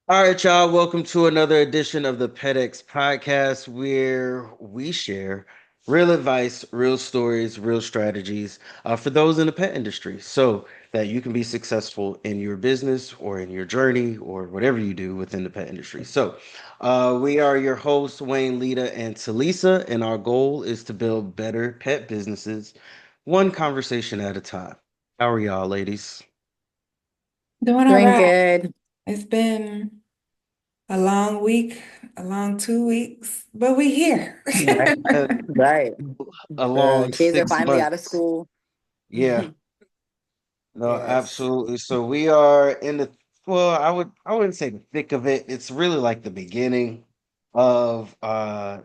All right, y'all. Welcome to another edition of the PETx Podcast, where we share real advice, real stories, real strategies for those in the pet industry so that you can be successful in your business or in your journey or whatever you do within the pet industry. We are your hosts, Wayne, Lita, and Talisa, and our goal is to build better pet businesses one conversation at a time. How are y'all, ladies? Doing all Doing right. good. It's been a long week, a long 2 weeks, but we here. Right. Uh, Right. a The long kids are six finally out of months. school. Yeah. No, Yes. absolutely. So we are in the well, I wouldn't say the thick of it. It's really like the beginning of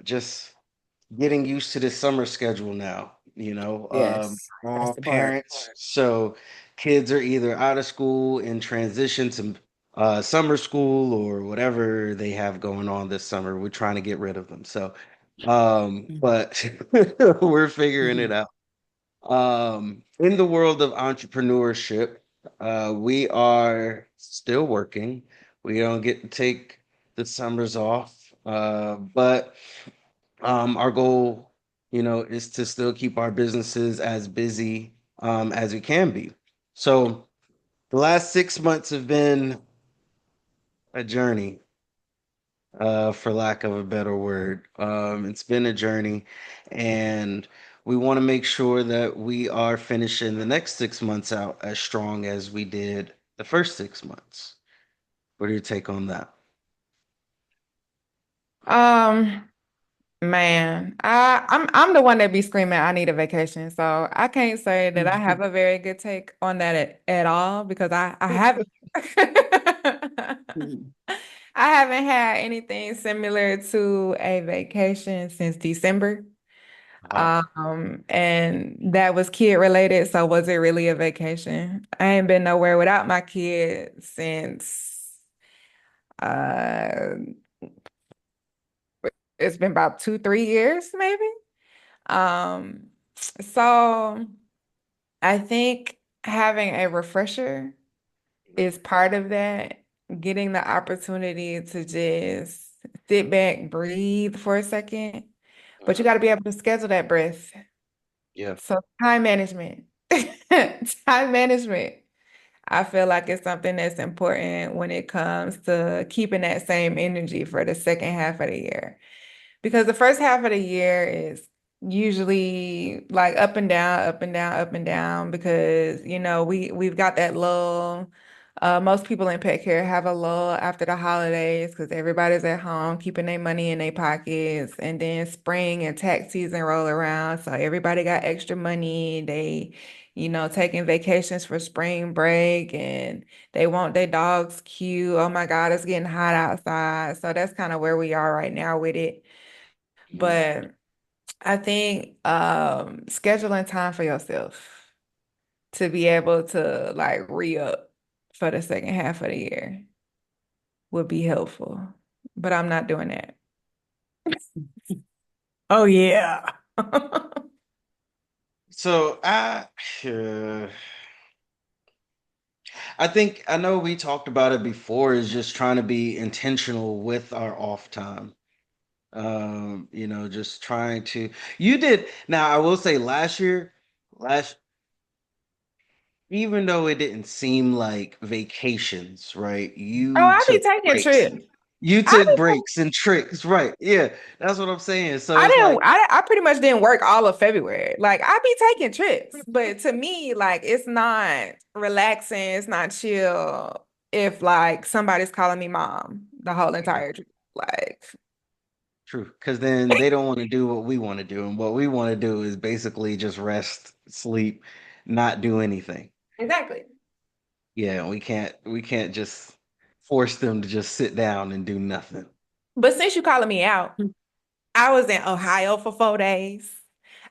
just getting used to the summer schedule now, Yes. That's all the part. parents. So kids are either out of school in transition to summer school or whatever they have going on this summer. We're trying to get rid of them. But we're figuring it Mhm. out. In the world of entrepreneurship, we are still working. We don't get to take the summers off, but our goal, is to still keep our businesses as busy as we can be. So the last 6 months have been a journey, for lack of a better word. It's been a journey, and we want to make sure that we are finishing the next 6 months out as strong as we did the first 6 months. What are your take on that? Um, man, I'm the one that be screaming, I need a vacation. So I can't say that I have a very good take on that at all because I haven't Mhm. I haven't had anything similar to a vacation since December. Uh, And that was kid related, so was it really a vacation? I ain't been nowhere without my kid since uh it's been about 2, 3 years maybe. Um, so I think having a refresher is part of that, getting the opportunity to just sit back, breathe for a second, but you uh, got to be able to schedule that breath. yeah. So time management, time management. I feel like it's something that's important when it comes to keeping that same energy for the second half of the year. Because the first half of the year is usually like up and down, up and down, up and down because we've got that lull. Most people in pet care have a lull after the holidays because everybody's at home keeping their money in their pockets, and then spring and tax season roll around, so everybody got extra money. They, taking vacations for spring break, and they want their dogs cute. Oh my God, it's getting hot outside. So that's kind of where we are right now with it. Mhm. But I think scheduling time for yourself to be able to like re-up for the second half of the year would be helpful. But I'm not doing that. Oh yeah. So uh, I think I know we talked about it before, is just trying to be intentional with our off time. Just trying to you did now I will say last even though it didn't seem like vacations, right? Oh, You I be took taking breaks. trips. You I took be breaks and tricks, right? Yeah, that's what I'm saying. So I it's didn't like, I pretty much didn't work all of February. Like I be taking trips, but to me, like it's not relaxing, it's not chill if like somebody's calling me mom the whole yeah, entire trip. Like true. Because then they don't want to do what we want to do. And what we want to do is basically just rest, sleep, not do anything. exactly. Yeah, we can't just force them to just sit down and do nothing. But since you calling me out, I was in Ohio for 4 days.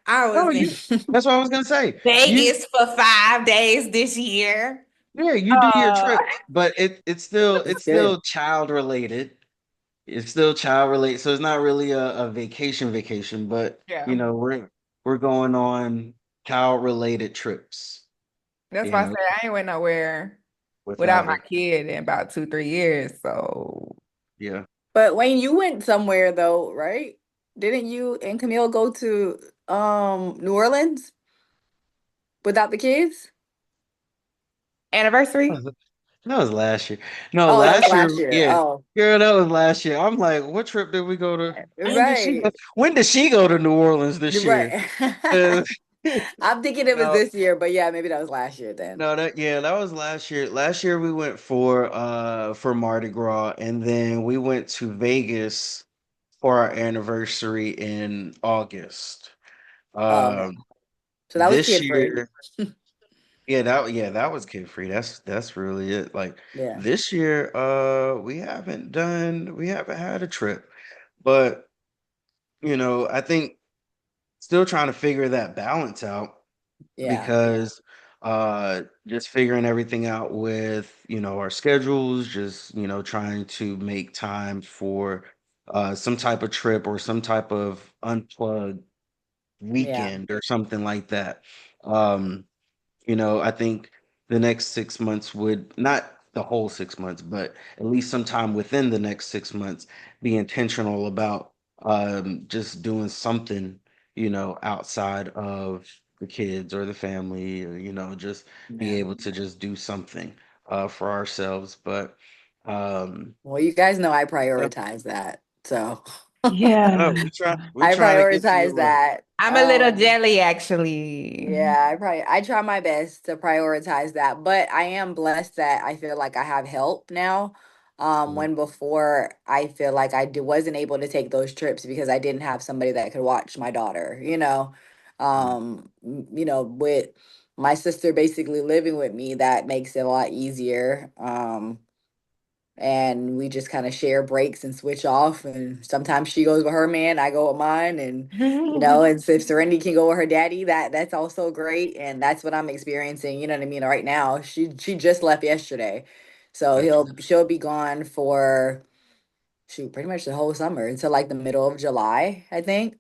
I No, was in you that's what I was gonna say. You Vegas for 5 days this year. Yeah, you do your Uh, trip, but it's That's good. still child related. It's still child related, so it's not really a vacation, but yeah. you know, we're going on child related trips, That's you why I know. said I ain't went nowhere. without without my it. kid in about 2, 3 years. So Yeah. But Wayne, you went somewhere though, right? Didn't you and Camille go to New Orleans without the kids? anniversary. That was last year. No, Oh, that was last year, last year. yeah. Oh, Girl, that was last year. I'm like, what trip did we go to? When did she go? right. When did she go to New Orleans You're this year? right. Uh, I'm thinking it was no, this year, but yeah, maybe that was last year then. no, that was last year. Last year we went for Mardi Gras, and then we went to Vegas for our anniversary in August. Oh, okay. Um, So that was this kid free. year, yeah, that was kid free. That's really it. Like Yeah. this year, we haven't had a trip. But, I think still trying to figure that balance out Yeah. because just figuring everything out with, our schedules, just, trying to make time for some type of trip or some type of unplugged Yeah. weekend or something like that. Um, I think the next 6 months would not the whole 6 months, but at least sometime within the next 6 months, be intentional about just doing something, outside of the kids or the family, or, just be Yeah. able to just do something for ourselves. But Well, you guys know I yeah, prioritize that. So I know Yeah. we're I trying to get to prioritize your that. I'm a little jelly actually. Yeah, I try my best to prioritize that, but I am blessed that I feel like I have help now. mm, When before I feel like wasn't able to take those trips because I didn't have somebody that could watch my daughter, mm, with my sister basically living with me, that makes it a lot easier. And we just kind of share breaks and switch off. And sometimes she goes with her man, I go with mine, and and so if Serenity can go with her daddy, that's also great. And that's what I'm experiencing. You know what I mean? Right now, she just left yesterday, so gotcha. she'll be gone for shoot pretty much the whole summer until like the middle of July, I think.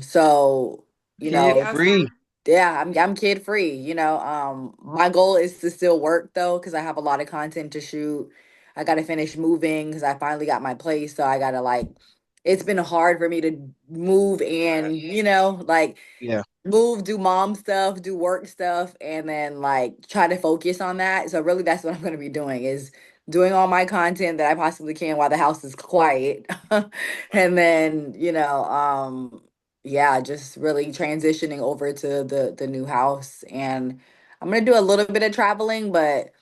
So you Kid know, free. yeah, I'm kid free, my goal is to still work though, because I have a lot of content to shoot. I gotta finish moving because I finally got my place. So I gotta like it's been hard for me to move and, like Yeah. move, do mom stuff, do work stuff, and then like try to focus on that. So really that's what I'm gonna be doing is doing all my content that I possibly can while the house is quiet. And then, yeah, just really transitioning over to the new house. And I'm gonna do a little bit of traveling, but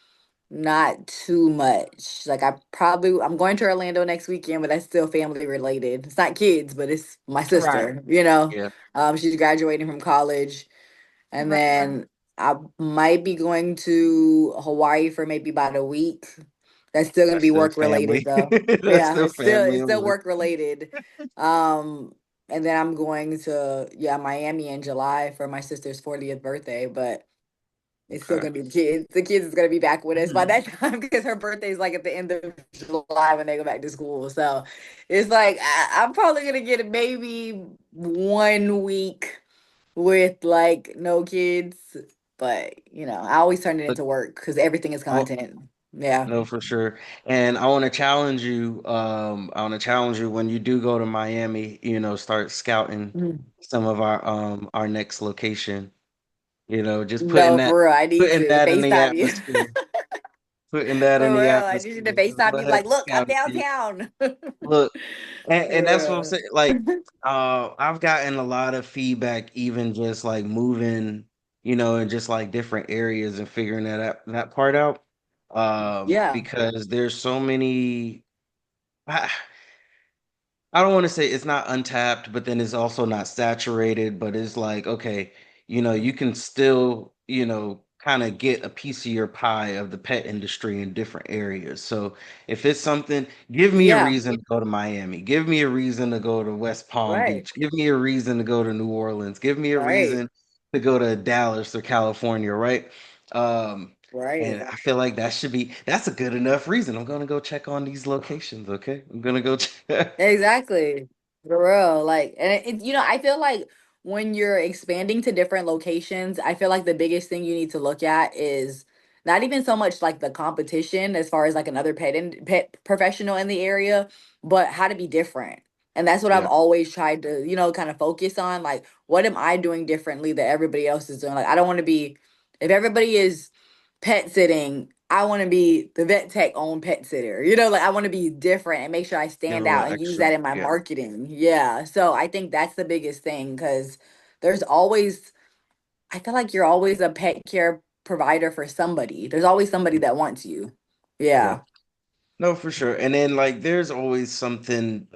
not too much. Like I'm going to Orlando next weekend, but that's still family related. It's not kids, but it's my Right. sister, Yeah. She's graduating from college. And then I might be going to Hawaii for maybe about a week. That's still gonna That's be still work related family. though. That's Yeah, still family it's still only. work related. Um, and then I'm going to Miami in July for my sister's 40th birthday, but it's still Okay. gonna be the kids. The kids is gonna be back with us by Mhm. that time because her birthday's like at the end of July when they go back to school. So it's like I'm probably gonna get maybe 1 week with like no kids, but I always turn it But into work because everything is oh, content. Yeah. no, for sure. And I want to challenge you. I want to challenge you when you do go to Miami, start scouting Mm. some of our next location. Just No, for real, I need putting to that in the FaceTime you. atmosphere. Putting that in For the real, I need you to atmosphere. Just FaceTime go me ahead like, and look, I'm scout a few. downtown. Look, and that's what I'm For saying. Like, I've gotten a lot of feedback, even just like moving, and just like different areas and figuring that part out. yeah. Because there's so many. I don't want to say it's not untapped, but then it's also not saturated. But it's like, okay, you can still, kind of get a piece of your pie of the pet industry in different areas. So if it's something, give me a Yeah. reason to go to Miami. Give me a reason to go to West Palm Right. Beach. Give me a reason to go to New Orleans. Give me a Right. reason to go to Dallas or California, right? Um, and Right. I feel like that's a good enough reason. I'm gonna go check on these locations, okay? I'm gonna go check. Exactly. For real. Like, and I feel like when you're expanding to different locations, I feel like the biggest thing you need to look at is not even so much like the competition as far as like another pet professional in the area, but how to be different. And that's what I've Yeah. always tried to, kind of focus on. Like, what am I doing differently that everybody else is doing? Like, I don't want to be, if everybody is pet sitting, I want to be the vet tech owned pet sitter. Like I want to be different and make sure I Give stand a little out and use extra. that in my Yeah. marketing. Yeah. So I think that's the biggest thing because there's always, I feel like you're always a pet care provider for somebody. There's always somebody that wants you. Yeah. Yeah. No, for sure. And then like there's always something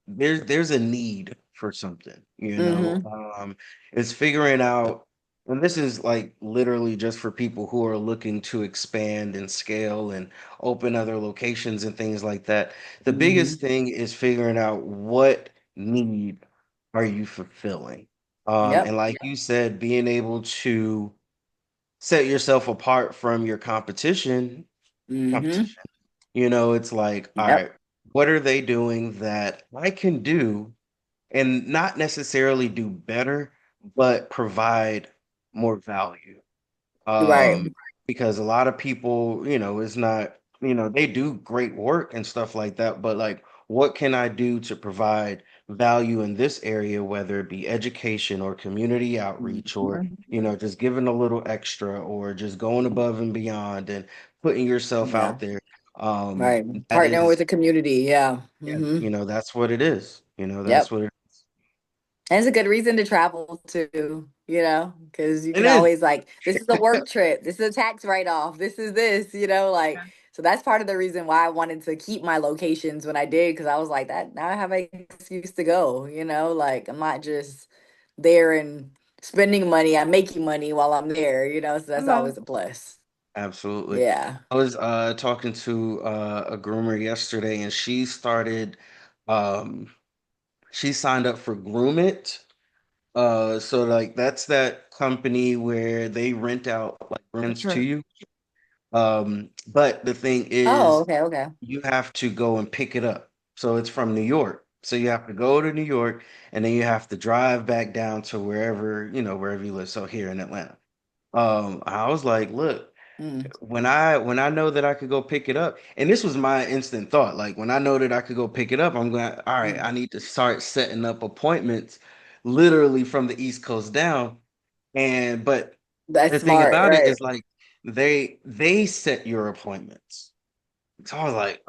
there's a need for something, you know. Mm-hmm. It's figuring out, and this is like literally just for people who are looking to expand and scale and open other locations and things like that. The Mm-hmm. biggest thing is figuring out what need are you fulfilling. And Yep. like you said, being able to set yourself apart from your Mm-hmm. competition. You know, it's like, all Yep. right, what are they doing that I can do and not necessarily do better, but provide more value? Right. Um, because a lot of people, it's not, they do great work and stuff like that, but like, what can I do to provide value in this area, whether it be education or community outreach or, just giving a little extra or just going above and beyond and putting yourself Yeah. out there. Right. That Partnering with is, the community. Yeah. yeah, Mm-hmm. that's what it is. That's Yep. what And it's a good reason to travel too, because you it can is. always like, this is a work trip, this is a tax write-off, this is this, like, so that's part of the reason why I wanted to keep my locations when I did, because I was like, that now I have an excuse to go, like I'm not just there and spending money, I'm making money while I'm there, so that's Hello. always a plus. Absolutely. Yeah. I was talking to a groomer yesterday and um she signed up for Groom It. So like that's that company where they rent out like rooms to True. you. But the thing Oh, is okay, okay. you have to go and pick it up. So it's from New York. So you have to go to New York and then you have to drive back down to wherever you live. So here in Atlanta. I was like, look, Mm, when I know that I could go pick it up, and this was my instant thought, like when I know that I could go pick it up, I'm going, all right, mm. I need to start setting up appointments literally from the East Coast down. And but That's the thing smart, about it right? is like they set your appointments. So I was like,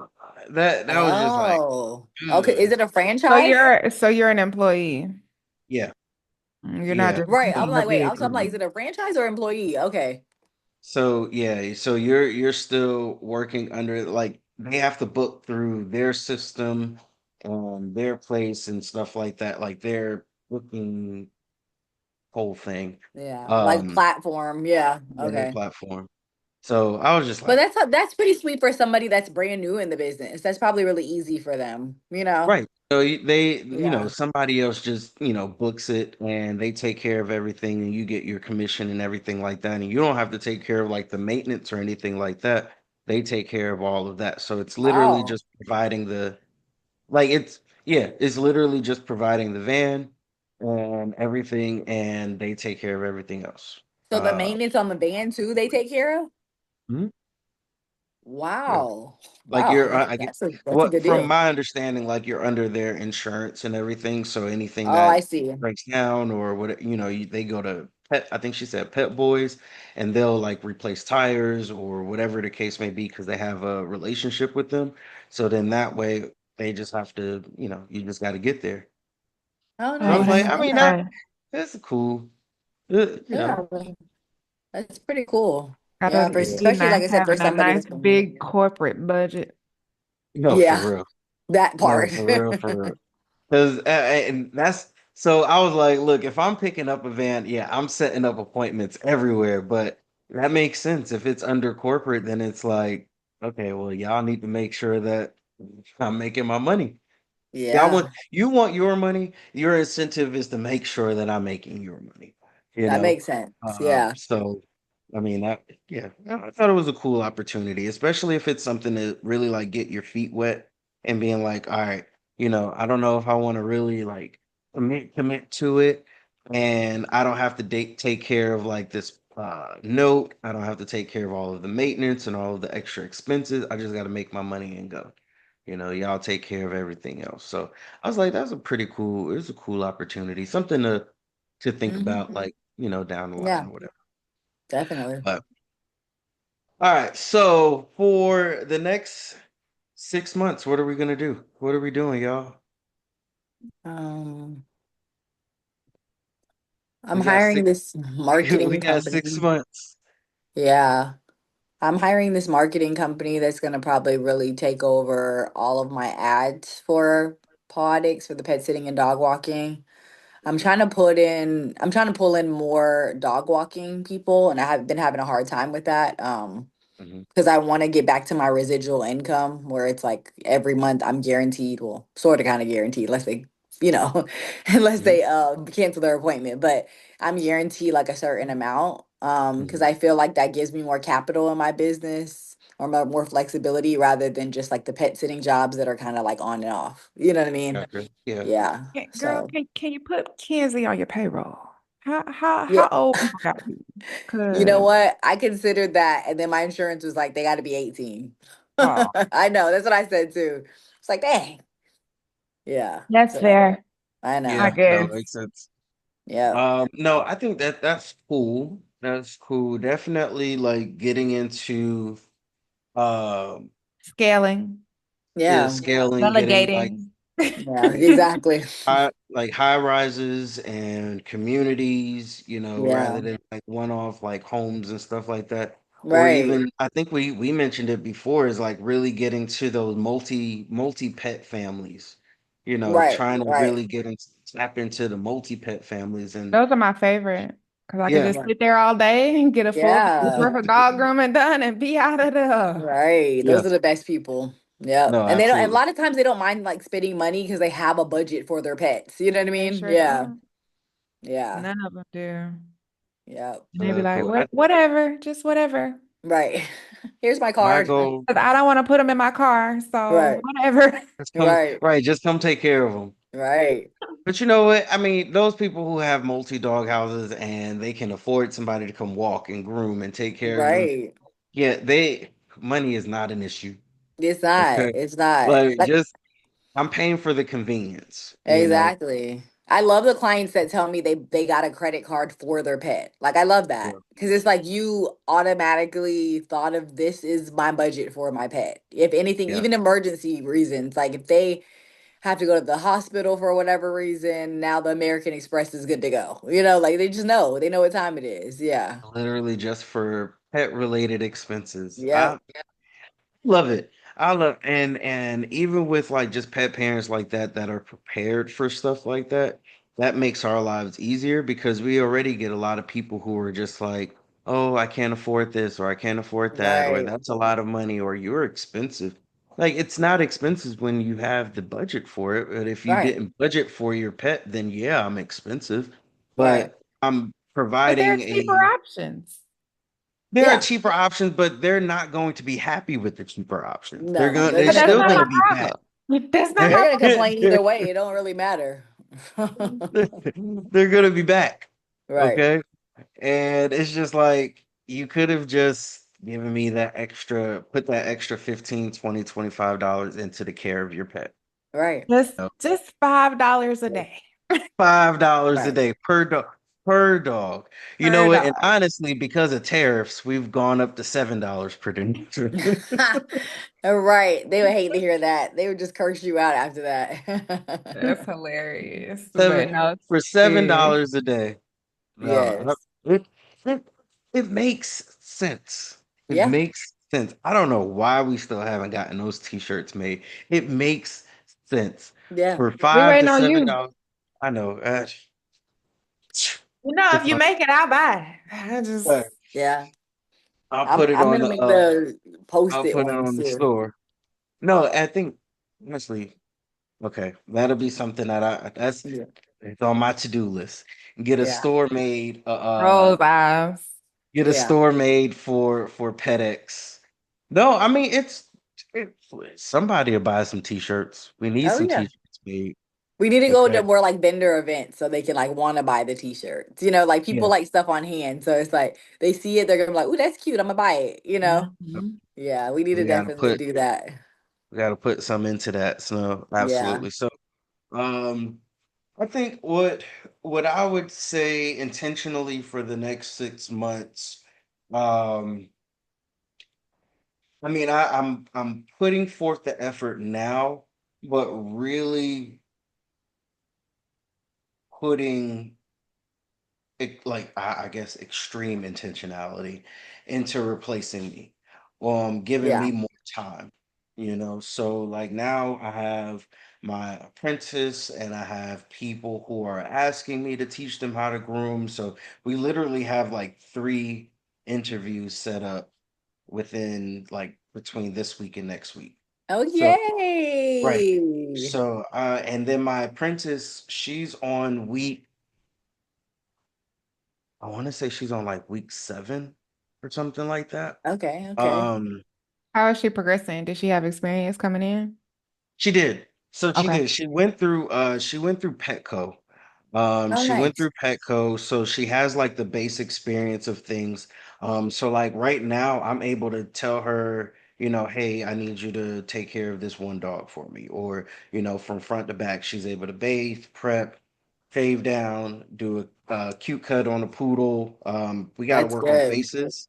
that was just like, Oh, okay. Is ugh. it a So franchise? you're an employee. Yeah, You're not yeah. just Right. I'm renting the like, wait, I'm vehicle. like, is it a franchise or employee? Okay. So yeah, so you're still working under like they have to book through their system and their place and stuff like that, like their booking whole thing. Yeah. Like Um, platform. Yeah. yeah, their Okay. platform. So I was just But like, that's pretty sweet for somebody that's brand new in the business. That's probably really easy for them. right. So they, Yeah. somebody else just, books it and they take care of everything and you get your commission and everything like that. And you don't have to take care of like the maintenance or anything like that. They take care of all of that. So it's literally Oh. just providing like it's literally just providing the van and everything and they take care of everything else. So the maintenance on the van too, they take care of? Mhm. Yeah. Wow. Like Wow. you're, I get That's a what good from deal. my understanding, like you're under their insurance and everything. So anything Oh, I that see. breaks down or what, they go to pet, I think she said Pet Boys, and they'll like replace tires or whatever the case may be because they have a relationship with them. So then that way they just have to, you just got to get there. Oh, So I was like, nice. Mhm. I mean, Okay. Right. that's cool. You know, Yeah. That's pretty cool. Yeah, Gotta yeah. be especially like nice I said, for having a somebody nice that's big corporate budget. No, for yeah, real. that No, part. for real, for real. Because and that's so I was like, look, if I'm picking up a van, yeah, I'm setting up appointments everywhere. But that makes sense. If it's under corporate, then it's like, okay, well, y'all need to make sure that I'm making my money. Yeah, You want your money. Your incentive is to make sure that I'm making your money. You that know, makes sense. Yeah. so I mean that yeah, I thought it was a cool opportunity, especially if it's something to really like get your feet wet and being like, all right, I don't know if I want to really like commit to it, and I don't have to take care of like this note. I don't have to take care of all of the maintenance and all of the extra expenses. I just got to make my money and go. Y'all take care of everything else. So I was like, that's a pretty cool. It's a cool opportunity, something to think Hmm. about, like down the line Yeah, or whatever. definitely. But all right, so for the next 6 months, what are we gonna do? What are we doing, y'all? Um, I'm We got hiring six. this We marketing got 6 months. Yeah. I'm hiring this marketing company that's going to probably really take over all of my ads for Podix for the pet sitting and dog walking. I'm trying to pull in more dog walking people, and I have been having a hard time with that. Hmm. Because I want to get back to my residual income where it's like every month I'm guaranteed, well, sort of kind of guaranteed, unless they, you know, unless Hmm. they cancel their appointment, but I'm guaranteed like a certain amount. Because Hmm. I feel like that gives me more capital in my business or more flexibility rather than just like the pet sitting jobs that are kind of like on and off. You know what I mean? Gotcha. Yeah. Yeah. Girl, So can you put Kenzie on your payroll? How yeah. old people gotta be? You know Cause what? I considered that, and then my insurance was like, they got to be 18. oh, I know. That's what I said too. It's like, dang. Yeah. that's So fair, I I Yeah. know. No, guess. makes sense. Yeah. No, I think that's cool. That's cool. Definitely like getting into um Scaling, yeah, Yeah. scaling, getting like delegating. Yeah. Exactly. high rises and communities, rather Yeah. than like one-off like homes and stuff like that. Or Right. even I think we mentioned it before, is like really getting to those multi-pet families, Right. trying to Right. really tap into the multi-pet families. And Those are my favorite because I could yeah. just Yeah. sit there all day and get a full day's Yeah. worth of dog grooming done and be out of there. Right. Yeah. Those are the best people. Yep. No, And they don't, and a absolutely. lot of times they don't mind like spending money because they have a budget for their pets. You know what I They mean? sure Yeah. don't. Yeah. None of them do. Yep. And they be like, Cool. Whatever, just whatever." Right. Here's my My card. goal, 'Cause I don't want to put them in my car, so Right. whatever. just come Right. right, just come take care of them. Right. But you know what? I mean, those people who have multi-dog houses and they can afford somebody to come walk and groom and take care of them, Right. yeah, money is not an issue. It's not. Okay. It's not. Like, Like just I'm paying for the convenience. exactly. I love the clients that tell me they got a credit card for their pet. Like I love that Yeah. because it's like you automatically thought of this is my budget for my pet. If anything, Yeah. even emergency reasons, like if they have to go to the hospital for whatever reason, now the American Express is good to go. Like they just know. They know what time it is. Yeah. Literally just for pet related expenses. Yep. Love it. I love and even with like just pet parents like that are prepared for stuff like that, that makes our lives easier because we already get a lot of people who are just like, "Oh, I can't afford this or I can't afford that or Right. that's a lot of money or you're expensive." Like it's not expensive when you have the budget for it, but if you Right. didn't budget for your pet, then yeah, I'm expensive. Right. But I'm But there are providing cheaper a options. there are Yeah. cheaper options, but they're not going to be happy with the cheaper options. No, they're They're But gonna that's still not going my to complain. be bad. problem. That's not They're my gonna complain they're either way. It don't really matter. going to be back. Right. Okay. And it's just like you could have just given me put that extra 15, 20, $25 into the care of your pet. Right. just $5 a day $5 a Right. day per dog. Per dog. You know per what? And dog. honestly, because of tariffs, we've gone up to $7 per day. Right. They would hate to hear that. They would just curse you out after that. That's hilarious. But Seven no, for seven serious. dollars a day. No, Yes. it it makes sense. It Yeah. makes sense. I don't know why we still haven't gotten those t-shirts made. It makes sense Yeah. for We five waiting to on seven you. dollars. I know. No, if If you I, make it, I'll buy. I just Yeah. I'll I'm put it I'm on gonna the make the I'll post-it put it ones on the too. store. No, I think honestly, okay, that'll be something Yeah. it's on my to-do list. Get a Yeah. store made roll eyes. Get a Yeah. store made for PetX. No, I mean somebody will buy some t-shirts. We need Oh some yeah. t-shirts made. We need to go to Okay. more like vendor events so they can like want to buy the t-shirts. Like people Yeah. like stuff on hand. So it's like they see it, they're gonna be like, "Ooh, that's cute. I'm gonna buy it." Mhm. Yeah, we need to We gotta definitely put do that. we gotta put some into that. So Yeah. absolutely. So um I think what I would say intentionally for the next 6 months, um, I mean I'm putting forth the effort now, but really putting like I guess extreme intentionality into replacing me, giving Yeah. me more time, so like now I have my apprentice and I have people who are asking me to teach them how to groom, so we literally have like 3 interviews set up within like between this week and next week. Oh, So right. yay. So and then my apprentice, she's on week, I want to say she's on like week 7 or something like that. Okay, okay. Um, How is she progressing? Did she have experience coming in? she did. So she Okay. did. She went through Petco. Oh, She went nice. through Petco, so she has like the base experience of things. So like right now I'm able to tell her, hey, I need you to take care of this one dog for me. Or, from front to back, she's able to bathe, prep, fave down, do a cute cut on a poodle. We got to That's work on good. faces.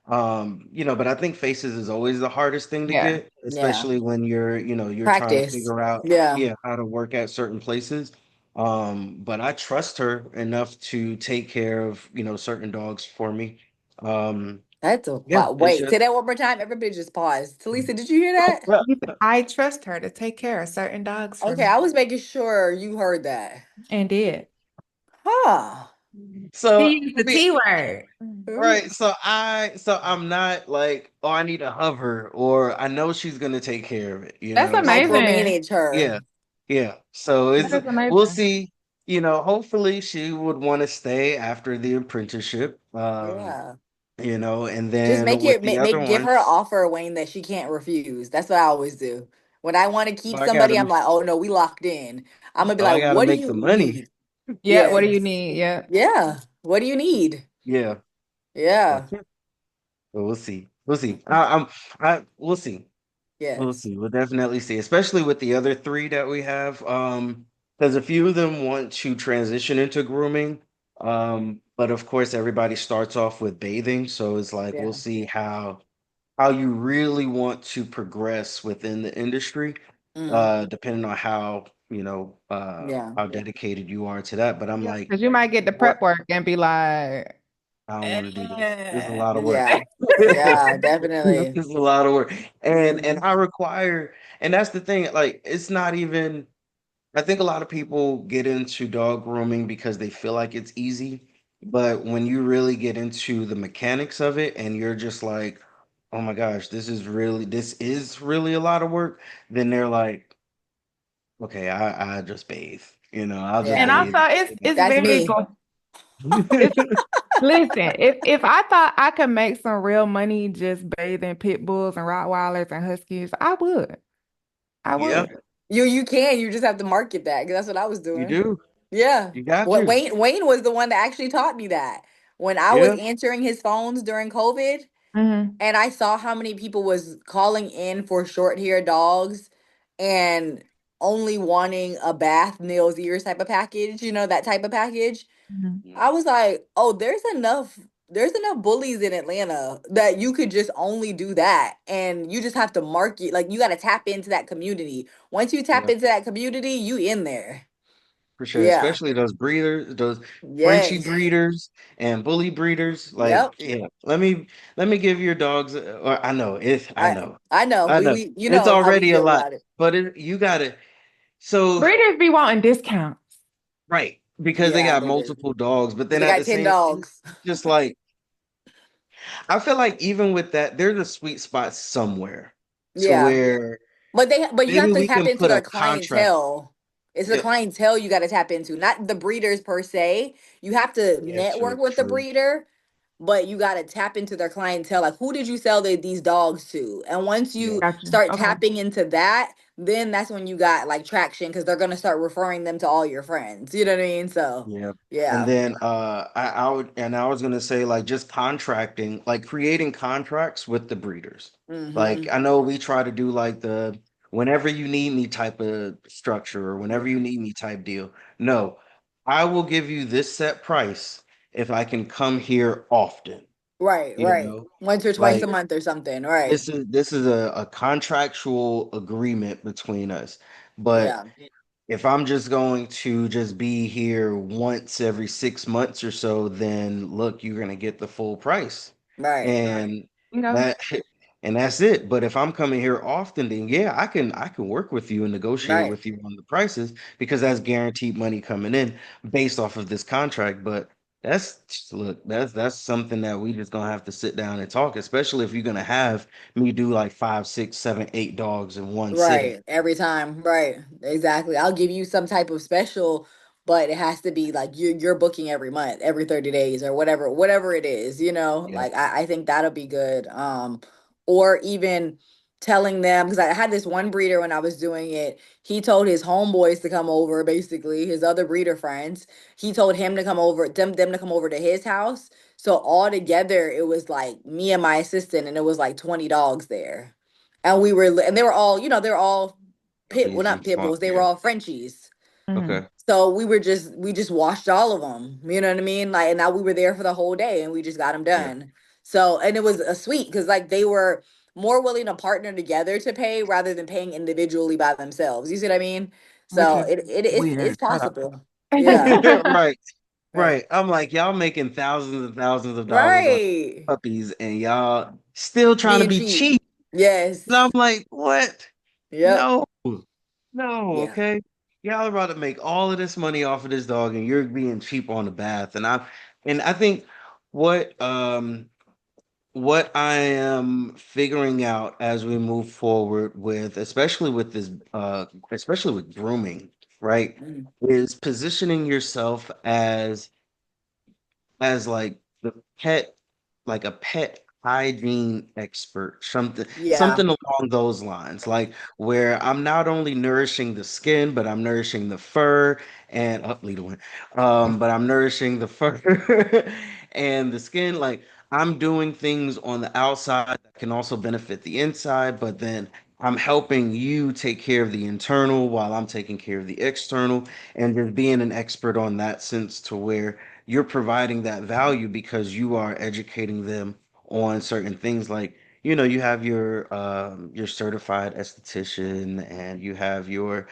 But I think faces is always the hardest thing to Yeah. get, Yeah. especially when you're trying to Practice. figure out, Yeah. yeah, how to work at certain places. But I trust her enough to take care of, certain dogs for me. Um, That's a yeah, wow. it's Wait, just say that one more time. Everybody just pause. Talisa, did you hear that? I trust her to take care of certain dogs for Okay, me I was making sure you heard that. and did. Huh. so She used the T word. right. So I'm not like, oh, I need to hover, or I know she's gonna take care of it, That's So amazing. Micromanage her. yeah, yeah. So That is we'll amazing. see. Hopefully she would want to stay after the apprenticeship. Yeah. And Just then make with it the other give her an ones, offer, Wayne, that she can't refuse. That's what I always do. When I want to keep oh, I gotta, somebody, I'm like, oh no, we locked in. I'm gonna be oh, I like, gotta what do make you the money. need? Yeah, what do you Yes. need? Yeah. Yeah. What do you need? Yeah. Yeah. But, yeah, but we'll see. We'll see. We'll see. We'll Yes. see. We'll definitely see, especially with the other 3 that we have. Because a few of them want to transition into grooming. But of course, everybody starts off with bathing, so it's like we'll Yeah. see how you really want to progress within the industry, Mm. depending on Yeah. how dedicated you are to that. But I'm Yeah. like, Because you might get the what? prep work and be like, I don't want to do this. This is a eh. lot of work. Yeah. Yeah, This definitely. is a lot of work. And Hmm. I require, and that's the thing, like it's not even, I think a lot of people get into dog grooming because they feel like it's easy. But when you really get into the mechanics of it and you're just like, oh my gosh, this is really a lot of work, then they're like, okay, I just bathe. I'll just And Yeah. bathe. also it's That's very me. go it's listen, if I thought I could make some real money just bathing pit bulls and Rottweilers and Huskies, I would. I Yeah, would. You can. You just have to market that because that's what I was you doing. do. Yeah. You got What to. Wayne was the one that actually taught me that. When I was Yeah. answering his phones during COVID Hmm. and I saw how many people was calling in for short hair dogs and only wanting a bath, nails, ears type of package, that type of package. Hmm. I was like, oh, there's enough bullies in Atlanta that you could just only do that. And you just have to market, like you gotta tap into that community. Once you tap Yeah. into that community, you in there. For sure, Yeah. especially those breeders, those Frenchie Yes. breeders and bully breeders. Like, Yep. yeah, let me give your dogs. Or I I know, I know. I know. We you It's know how we already a feel lot, about it. but you gotta. So Breeders be wanting discounts. right, because they Yeah, got they do. multiple dogs, but Because then they at got the 10 same time, dogs. just like I feel like even with that, there's a sweet spot somewhere to Yeah. where But you maybe have to we tap can into put their a contract. clientele. It's the Yeah, clientele you got to tap into, not the breeders per se. You have to yeah, true, network with the true. breeder, but you got to tap into their clientele. Like, who did you sell these dogs to? And once Yeah, you Gotcha. start Okay. tapping into that, then that's when you got like traction because they're gonna start referring them to all your friends. You know what I mean? So Yeah. And yeah. then I was gonna say like just contracting, like creating contracts with the breeders. Like Mm-hmm. I know we try to do like the whenever you need me type of structure or whenever you Yeah. need me type deal. No, I will give you this set price if I can come here often, Right, you right. know? Once or twice Like a month or something. Right. this is a contractual agreement between us. But Yeah. if I'm just going to just be here once every 6 months or so, then look, you're gonna get the full price. Right. And You know, that and that's it. But if I'm coming here often, then yeah, I can work with you and negotiate Right. with you on the prices because that's guaranteed money coming in based off of this contract. But that's something that we just gonna have to sit down and talk, especially if you're gonna have me do like five, six, seven, eight dogs in one sitting. Right. Every time. Right. Exactly. I'll give you some type of special, but it has to be like you're booking every month, every 30 days or whatever it is, you know? Yeah. Like I think that'll be good. Or even telling them because I had this one breeder when I was doing it, he told his homeboys to come over, basically, his other breeder friends. He told him to come over, them to come over to his house. So all together it was like me and my assistant, and it was like 20 dogs there, and and they were all, they're all well, Puppies not and pit small. bulls, they were Yeah. all Frenchies. mhm. Okay. So we just washed all of them, you know what I mean? Like, and now we were there for the whole day and we just got them Yeah. done. So, and it was a sweet because like they were more willing to partner together to pay rather than paying individually by themselves. You see what I mean? Which So is it's weird. Shut up. possible. Yeah. Right. Right. Right. I'm like, y'all making thousands and thousands of dollars on Right. puppies and y'all still trying to Being be cheap. cheap. And I'm Yes. like, what? Yep. No, no, Yeah. okay. Y'all are about to make all of this money off of this dog and you're being cheap on the bath. And I think what what I am figuring out as we move forward with, especially with grooming, right, Mm. is positioning yourself as like the pet, like a pet hygiene expert, Yeah. something along those lines, like where I'm not only nourishing the skin, but I'm nourishing the fur and little one, but I'm nourishing the fur and the skin. Like I'm doing things on the outside that can also benefit the inside, but then I'm helping you take care of the internal while I'm taking care of the external, and just being an expert on that sense to where you're providing that value because you are educating them on certain things like you have your certified esthetician and you have your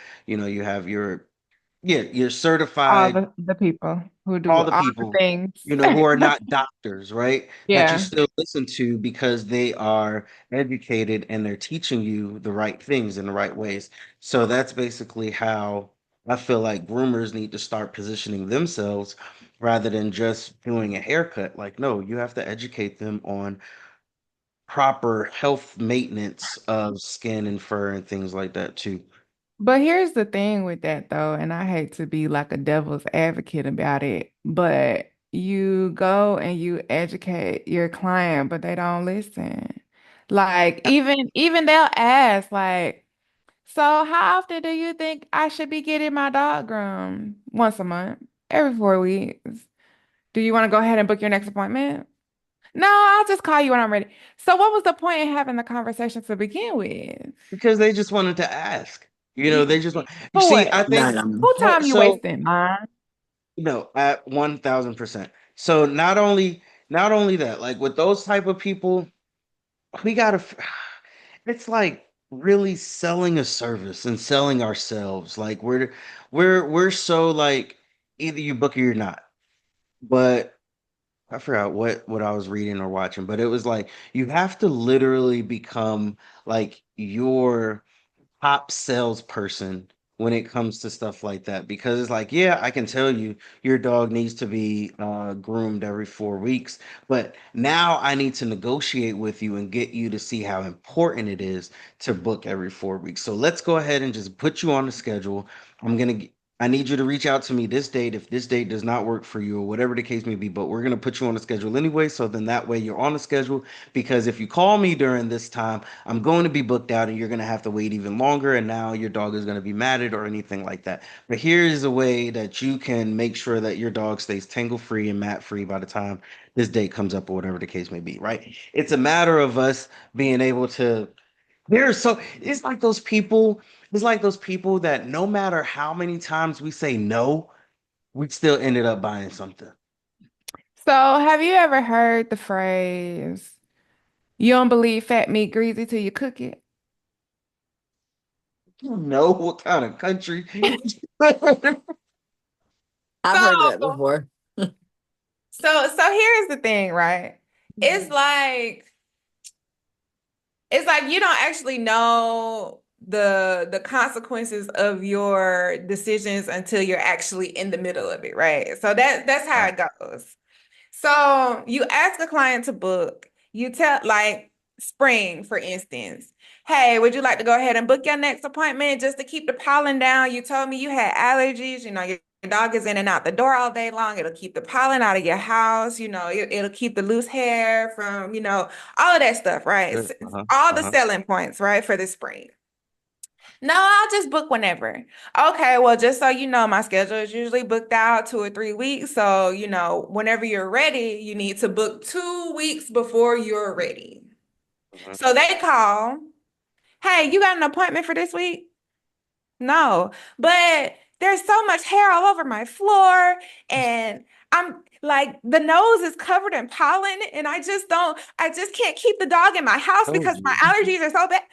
yeah your All certified the people who all do the all the people things. who are not doctors, right? That you Yeah. still listen to because they are educated and they're teaching you the right things in the right ways. So that's basically how I feel like groomers need to start positioning themselves rather than just doing a haircut. Like, no, you have to educate them on proper health maintenance of skin and fur and things like that too. But here's the thing with that though, and I hate to be like a devil's advocate about it, but you go and you educate your client, but they don't listen. Like even they'll ask like, so how often do you think I should be getting my dog groomed? Once a month, every 4 weeks. Do you want to go ahead and book your next appointment? No, I'll just call you when I'm ready. So what was the point in having the conversation to begin with? Because they just wanted to ask. They You- just want. You For see, what? I think None. Who time you so. wasting, man? No, at 1000%. So not only that, like with those type of people, we gotta. It's like really selling a service and selling ourselves. Like we're so like either you book or you're not. But I forgot what I was reading or watching, but it was like you have to literally become like your top salesperson when it comes to stuff like that because it's like yeah I can tell you your dog needs to be groomed every 4 weeks, but now I need to negotiate with you and get you to see how important it is to book every 4 weeks. So let's go ahead and just put you on the schedule. I'm gonna I need you to reach out to me this date if this date does not work for you or whatever the case may be, but we're going to put you on the schedule anyway. So then that way you're on the schedule because if you call me during this time, I'm going to be booked out and you're going to have to wait even longer. And now your dog is going to be mad at or anything like that. But here is a way that you can make sure that your dog stays tangle free and mat free by the time this date comes up or whatever the case may be, right? It's a matter of us being able to there's so it's like those people that no matter how many times we say no, we still ended up buying something. So, have you ever heard the phrase, you don't believe fat meat greasy till you cook it? You know what kind of country? I've heard of that So, before. so here's the thing, right? It's like it's like you don't actually know the consequences of your decisions until you're actually in the middle of it, right? So that's how Right. it goes. So you ask a client to book, you tell like spring, for instance, hey, would you like to go ahead and book your next appointment just to keep the pollen down? You told me you had allergies, your dog is in and out the door all day long. It'll keep the pollen out of your house, it'll keep the loose hair from, all of that stuff, right? It's Uh-huh. all the Uh-huh. selling points, right, for the spring. No, I'll just book whenever. Okay, well, just so you know, my schedule is usually booked out 2 or 3 weeks. So, whenever you're ready, you need to book 2 weeks before you're ready. Uh-huh. So they call, hey, you got an appointment for this week? No, but there's so much hair all over my floor, and I'm like, the nose is covered in pollen, and I just can't keep the dog in my house Told because my you. allergies are so bad.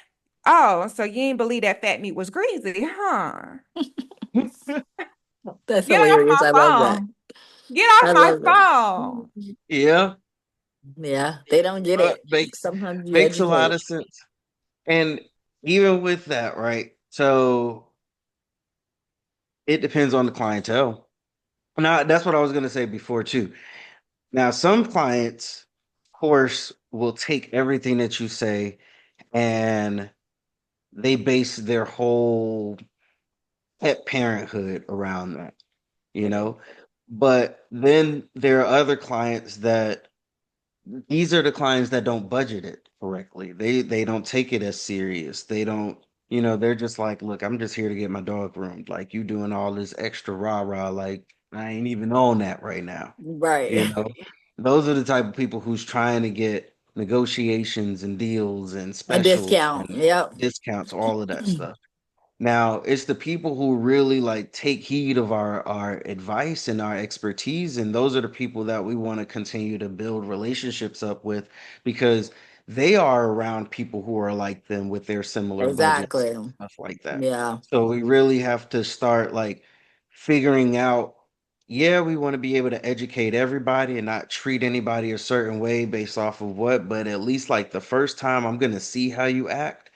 Oh, so you ain't believe that fat meat was greasy, huh? That's Get off hilarious. my I love that. phone. Get off I my love that. phone. Yeah, Yeah, they don't get it. makes Sometimes you makes a lot educate. of sense. And even with that, right? So it depends on the clientele. Now, that's what I was gonna say before too. Now, some clients, of course, will take everything that you say and they base their whole pet parenthood around that, you know? But then there are other clients that these are the clients that don't budget it correctly. They don't take it as serious. They don't, they're just like, look, I'm just here to get my dog groomed. Like you doing all this extra rah-rah, like I ain't even on that right now. You Right. know, those are the type of people who's trying to get negotiations and deals and A specials discount. and Yep. discounts, all of that stuff. Now, it's the people who really like take heed of our advice and our expertise, and those are the people that we want to continue to build relationships up with because they are around people who are like them with their similar budgets Exactly. and stuff like that. Yeah. So we really have to start like figuring out, yeah, we want to be able to educate everybody and not treat anybody a certain way based off of what, but at least like the first time I'm gonna see how you act.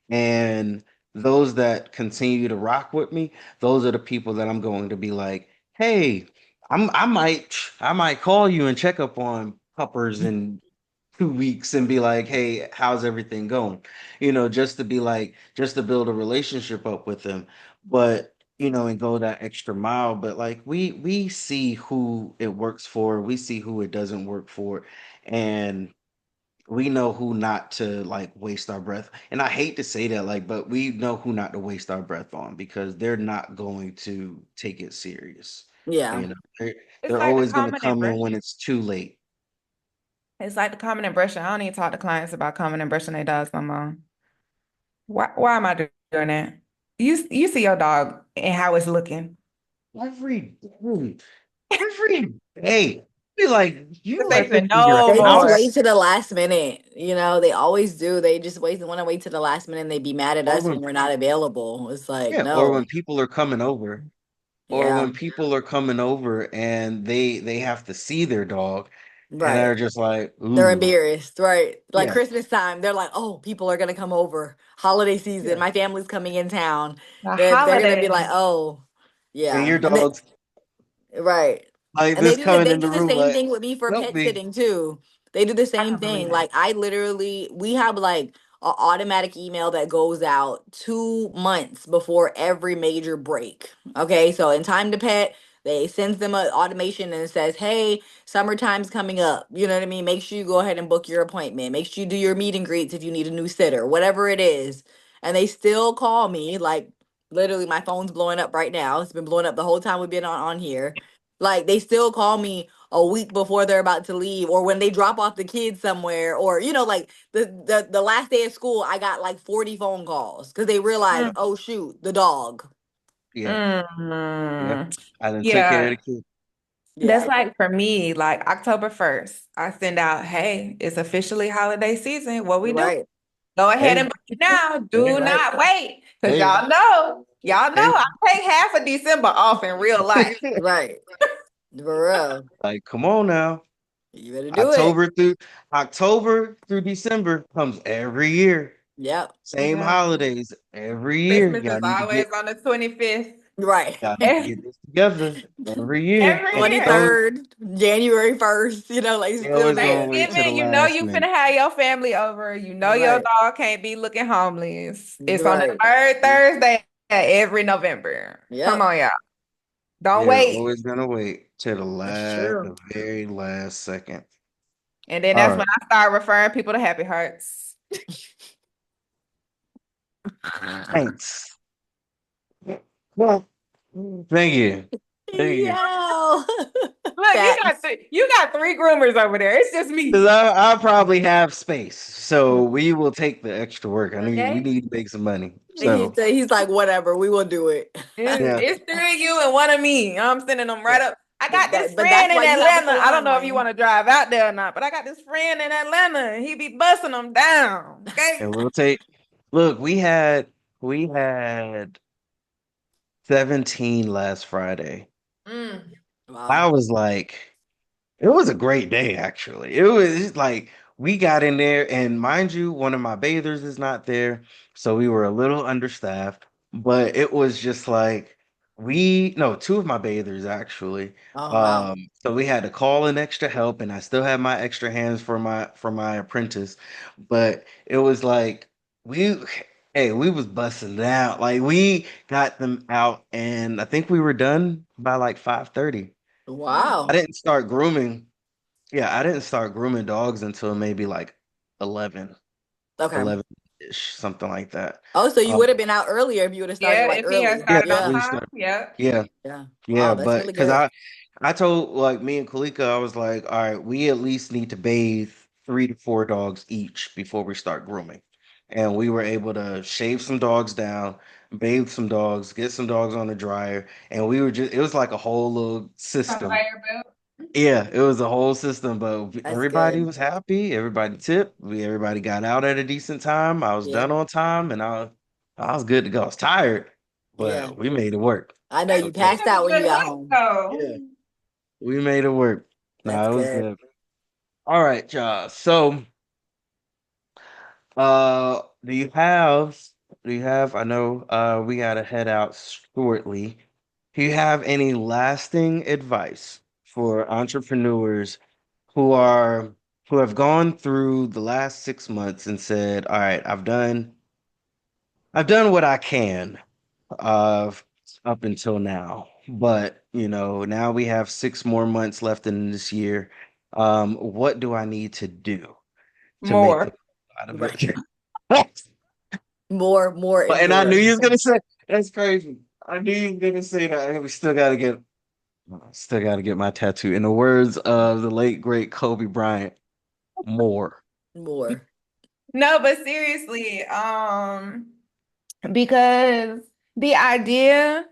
And those that continue to rock with me, those are the people that I'm going to be like, hey, I might call you and check up on puppers in 2 weeks and be like, hey, how's everything going? Just to be like, just to build a relationship up with them. But and go that extra mile. But like we see who it works for, we see who it doesn't work for, and we know who not to like waste our breath. And I hate to say that, like, but we know who not to waste our breath on because they're not going to take it serious. Yeah. You know, they're, It's they're like the always going to common and come in when brushing. it's too late. It's like the common and brushing. I don't even talk to clients about common and brushing their dogs no more. Why am I doing that? You see your dog and how it's looking. Every day, every day. Be like, you Because let they this said in your no They just more. wait house, to the last minute. They always do. They just want to wait to the last minute and they be mad at or us when when we're not available. It's like, yeah, or when no. people are coming over, or Yeah. when people are coming over and they have to see their dog, and they're Right. just like, They're ooh, embarrassed. Right. Like yeah, Christmas time, they're like, oh, people are gonna come over. Holiday season, yeah. my family's coming in town. The They're gonna be like, holidays. oh, And yeah. your dog's Right. like And this coming they in the do the room same like, thing with me for help pet me. sitting too. They do the I same don't believe thing. it. Like I literally we have like automatic email that goes out 2 months before every major break. Okay, so in Time to Pet, they sends them an automation and it says, "Hey, summertime's coming up. You know what I mean? Make sure you go ahead and book your appointment. Make sure you do your meet and greets if you need a new sitter, whatever it is." And they still call me, like literally my phone's blowing up right now. It's been blowing up the whole time we've been on here. Like they still call me a week before they're about to leave, or when they drop off the kids somewhere, or like the last day of school, I got like 40 phone calls because they realized, Mm. oh shoot, the dog. Yeah. Yeah. Mm. I done took care of Yeah. the kid. That's Yeah, like for me, like October 1st, I send out, hey, it's officially holiday season. What we do? right, Go ahead and Hey, book it now. Do hey, right, not wait. Because hey, y'all know hey. I take half of December off in real life. right. For real, Like, come on now. you better do it. October through October through December comes every year. Yep, Same Yeah. holidays every year. Christmas is always on the 25th. right. Y'all need to Every get this together every year. And year. 23rd, January 1st. Like it's they still always gonna there. wait till the Thanksgiving, you know last you finna minute. have your family over. You know your Right, dog can't be looking homeless. It's on the right. third Thursday every November. Come Yep, on, y'all. Don't They're wait. always gonna wait till that's true. the very last second. And then All that's right. when I start referring people to Happy Hearts. Thanks. Well, thank you. Thank you. Yo, Look, facts. you got three groomers over there. It's just Because me. I probably have space. So we will take the extra work. We Okay. need to make some money. He So said he's like, whatever, we will do it. yeah. It's three of you and one of me. I'm sending them right Yeah, up. I got this but that's friend why in you have a Atlanta. I don't salon know if you want lane. to drive out there or not, but I got this friend in Atlanta and he be busting them down. Okay. And we'll take look, we had 17 last Friday. Mm. I Wow. was like, it was a great day, actually. It was just like we got in there, and mind you, one of my bathers is not there, so we were a little understaffed. But it was just like no, two of my bathers actually. Oh wow. So we had to call in extra help, and I still had my extra hands for my apprentice. But it was like we, hey, we was busting down. Like we got them out, and I think we were done by like 5:30. I Wow. didn't start grooming. Yeah, I didn't start grooming dogs until maybe like 11, Okay. 11-ish, something like that. Oh, so you Um, would have been out earlier if you would have started Yeah, like if he had early. yeah, started on Yeah. we time. start. Yeah. Yeah, Yeah. yeah, Wow, that's but really because good. I told like me and Kalika, I was like, all right, we at least need to bathe 3 to 4 dogs each before we start grooming. And we were able to shave some dogs down, bathe some dogs, get some dogs on the dryer, and we were just it was like a whole little system. Conveyor belt. Yeah, it was a whole system, but That's everybody good. was happy. Everybody tipped. Everybody got out at a decent time. I was done Yep. on time, and I was good to go. I was tired, Yeah. but we made it work. I know That's you Okay. passed that's a out when you good got look home. though. Yeah, we made it work. That's No, it was good. good. All right, y'all. So, do you have? I know, we gotta head out shortly. Do you have any lasting advice for entrepreneurs who are who have gone through the last 6 months and said, "All right, I've done what I can uh up until now, but now we have 6 more months left in this year. What do I need to do to make the More. most out of Right. it?" More and And I knew more. you was gonna say that's crazy. I knew you was gonna say that. And we still gotta get my tattoo. In the words of the late great Kobe Bryant, more. More. No, but seriously, because the idea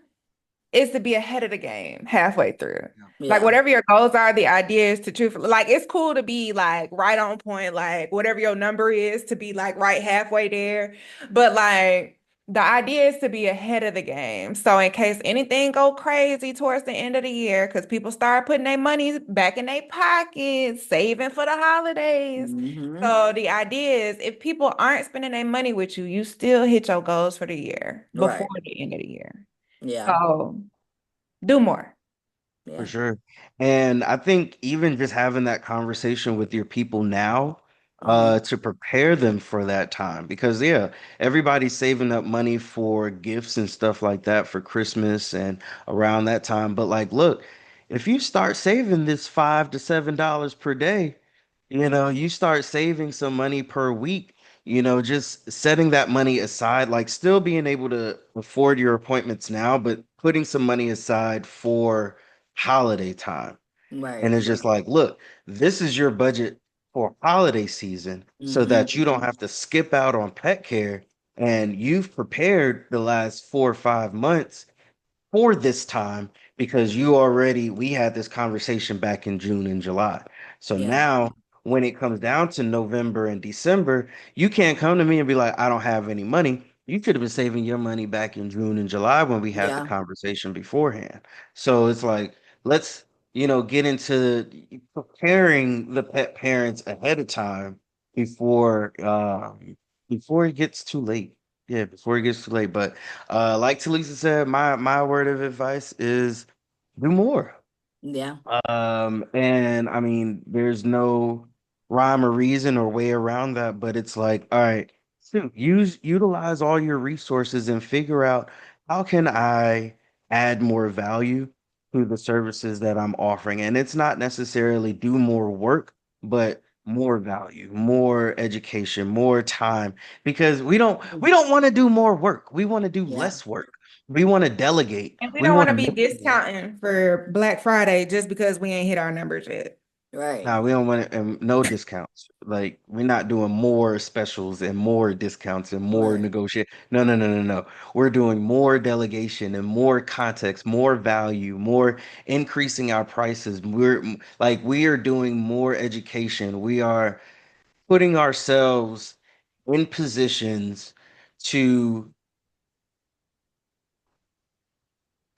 is to be ahead of the game halfway through. Like Yeah. whatever your goals are, the idea is to truthfully, like it's cool to be like right on point, like whatever your number is to be like right halfway there. But like the idea is to be ahead of the game. So in case anything go crazy towards the end of the year, because people start putting their money back in their pockets, saving for the holidays. Mm-hmm. So the idea is if people aren't spending their money with you, you still hit your goals for the year before Right. the end of the year. Yeah. So do more. For Yeah. sure. And I think even just having that conversation with your people now, Mm-hmm. to prepare them for that time. Because yeah, everybody's saving up money for gifts and stuff like that for Christmas and around that time. But like, look, if you start saving this $5 to $7 per day, you start saving some money per week, just setting that money aside, like still being able to afford your appointments now, but putting some money aside for holiday time. And Right. it's just like, look, this is your budget for holiday season so Mm-hmm. that you don't have to skip out on pet care. And you've prepared the last 4 or 5 months for this time because we had this conversation back in June and July. So Yeah. now when it comes down to November and December, you can't come to me and be like, I don't have any money. You could have been saving your money back in June and July when we had the Yeah. conversation beforehand. So it's like, let's, get into preparing the pet parents ahead of time before before it gets too late. Yeah, before it gets too late. But like Talisa said, my word of advice is do more. Yeah. And I mean, there's no rhyme or reason or way around that, but it's like, all right, so utilize all your resources and figure out how can I add more value to the services that I'm offering. And it's not necessarily do more work, but more value, more education, more time, because we don't want to do more work. We want to do Yeah. less work. We want to delegate. And we We don't want want to to be make more. discounting for Black Friday just because we ain't hit our numbers yet. Right. Nah, we don't want it, and no discounts. Like we're not doing more specials and more discounts and more Right. negotiate. No, no, no, no, no. We're doing more delegation and more context, more value, more increasing our prices. We are doing more education. We are putting ourselves in positions to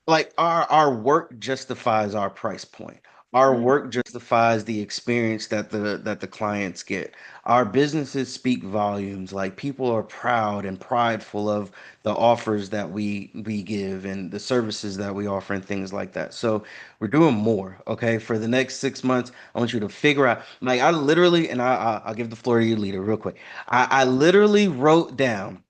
like our work justifies our price point. Our work justifies the experience that the clients get. Our businesses speak volumes. Like people are proud and prideful of the offers that we give and the services that we offer and things like that. So we're doing more. Okay, for the next 6 months, I want you to figure out. Like I literally, and I'll give the floor to you, leader, real quick. I literally wrote down.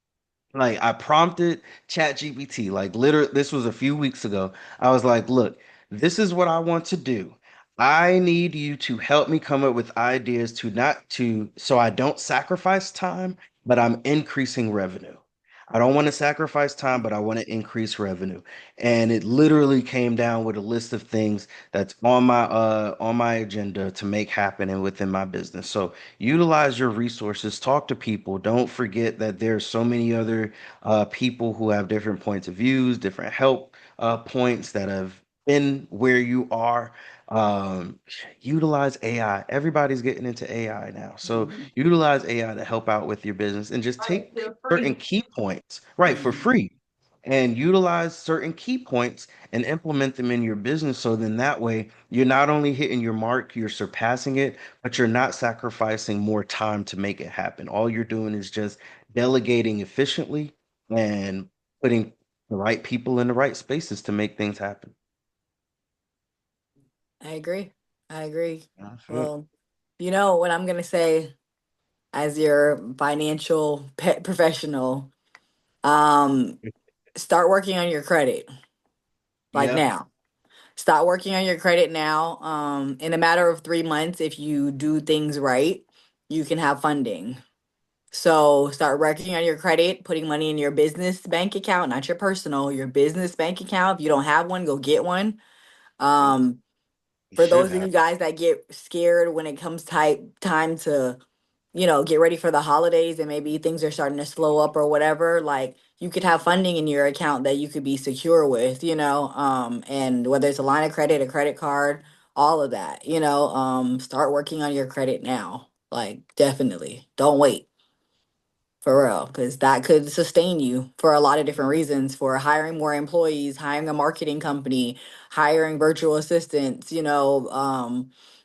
Like I prompted ChatGPT, like literally, this was a few weeks ago. I was like, look, this is what I want to do. I need you to help me come up with ideas to not to so I don't sacrifice time, but I'm increasing revenue. I don't want to sacrifice time, but I want to increase revenue. And it literally came down with a list of things that's on my agenda to make happen and within my business. So utilize your resources, talk to people. Don't forget that there's so many other people who have different points of views, different help points that have been where you are. Um, Utilize AI. Everybody's getting into AI now. So Mm-hmm. utilize AI to help out with your business and just Right, take feel certain free. key points, right, for Mm-hmm. free and utilize certain key points and implement them in your business. So then that way you're not only hitting your mark, you're surpassing it, but you're not sacrificing more time to make it happen. All you're doing is just delegating efficiently and putting the right people in the right spaces to make things happen. I agree. I agree. That's it. Well, you know what I'm gonna say as your financial pet professional, um, start working on your credit like Yeah. now. Start working on your credit now. In a matter of 3 months, if you do things right, you can have funding. So start working on your credit, putting money in your business bank account, not your personal, your business bank account. If you don't have one, go get one. Yep. Um, You for should those of have. you guys that get scared when it comes time to, get ready for the holidays and maybe things are starting to slow up or whatever, like you could have funding in your account that you could be secure with, and whether it's a line of credit, a credit card, all of that, start working on your credit now. Like definitely. Don't wait. For real, because that could sustain you for a lot of different reasons for hiring more employees, hiring a marketing company, hiring virtual assistants,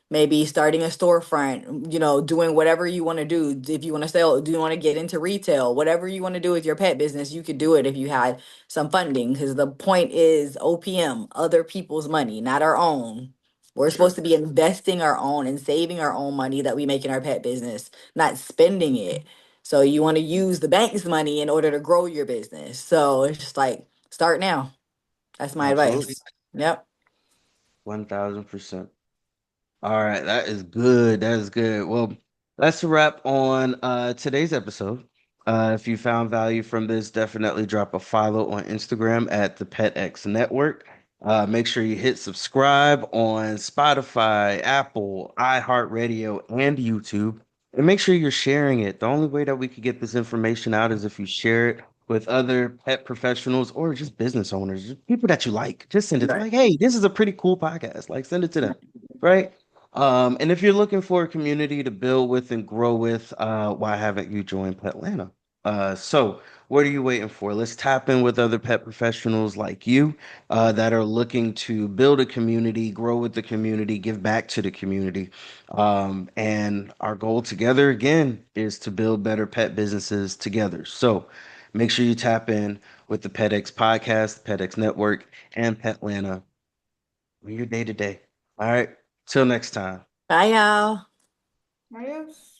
maybe starting a storefront, doing whatever you want to do. If you want to sell, do you want to get into retail? Whatever you want to do with your pet business, you could do it if you had some funding. Because the point is OPM, other people's money, not our own. We're True. supposed to be investing our own and saving our own money that we make in our pet business, not spending it. So you want to use the bank's money in order to grow your business. So it's just like start now. That's my Absolutely. advice. Yep. 1000%. All right, that is good. That is good. Well, that's a wrap on today's episode. If you found value from this, definitely drop a follow on Instagram at the PETx Network. Make sure you hit subscribe on Spotify, Apple, iHeartRadio, and YouTube. And make sure you're sharing it. The only way that we could get this information out is if you share it with other pet professionals or just business owners, just people that you like. Just send it. They're Right. like, hey, this is a pretty cool podcast. Like, send it to them. Right? And if you're looking for a community to build with and grow with, why haven't you joined Petlanta? So what are you waiting for? Let's tap in with other pet professionals like you that are looking to build a community, grow with the community, give back to the community. And our goal together again is to build better pet businesses together. So make sure you tap in with the PetX Podcast, the PetX Network, and Petlanta on your day to day. All right. Till next time. Bye, y'all. Adios.